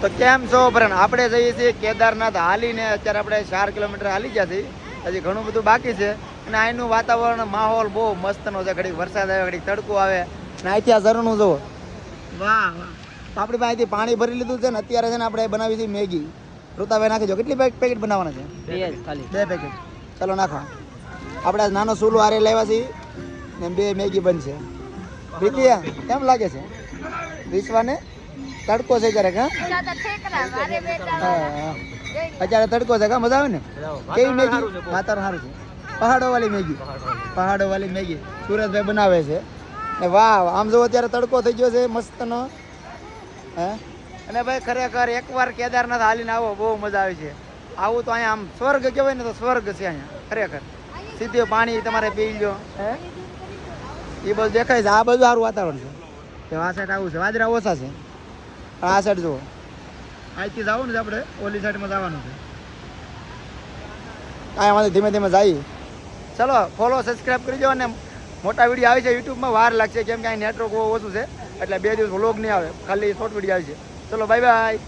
તો કેમ છો ફ્રેન્ડ, આપણે જઈએ છીએ કેદારનાથ હાલીને. અત્યારે આપણે 4 કિલોમીટર હાલી ગયા છીએ, હજી ઘણું બધું બાકી છે. અને અહીંનું વાતાવરણ માહોલ બહુ મસ્તનો છે. ઘડીક વરસાદ આવે, ઘડીક તડકો આવે, અને અહીંથી આ ઝરણું જુઓ. વાહ વાહ. તો આપણી પાસે અહીંથી પાણી ભરી લીધું છે ને. અત્યારે છે ને આપણે બનાવી છે મેગી. ઋતાભાઈ નાખી દો. કેટલી પેકેટ બનાવવાના છે? 2 પેકેટ. ચાલો નાખો. આપણે નાનો સૂલો હારે લાવ્યા છીએ ને 2 મેગી બનશે. પ્રીતિયા કેમ લાગે છે? વિશ્વાને તડકો છે ક્યારેક? હા, અત્યારે તડકો છે. મજા આવે ને? કેવી મેગી? વાતાવરણ સારું છે. પહાડો વાળી મેગી સુરતભાઈ બનાવે છે. ને વાહ, આમ જો અત્યારે તડકો થઈ ગયો છે મસ્તનો. હે, અને ભાઈ ખરેખર એકવાર કેદારનાથ હાલીને આવો, બહુ મજા આવે છે. આવું તો અહીંયા આમ સ્વર્ગ કહેવાય ને, તો સ્વર્ગ છે અહીંયા ખરેખર. સીધું પાણી તમારે પી લો. હે, એ બધું દેખાય છે. આ બધું સારું વાતાવરણ છે. આ સાઈડ આવું છે, વાદળા ઓછા છે. આ સાઈડ જુઓ. અહીંથી જવું ને આપણે ઓલી સાઈડમાં જવાનું છે. કાંઈ વાંધો, ધીમે ધીમે જઈએ. ચલો, ફોલો સબસ્ક્રાઈબ કરી દો. અને મોટા વિડીયો આવે છે યુટ્યુબમાં, વાર લાગશે કેમ કે અહીં નેટવર્ક બહુ ઓછું છે, એટલે 2 દિવસ વ્લોગ નહીં આવે, ખાલી શોર્ટ વિડીયો આવે છે. ચલો, બાય બાય.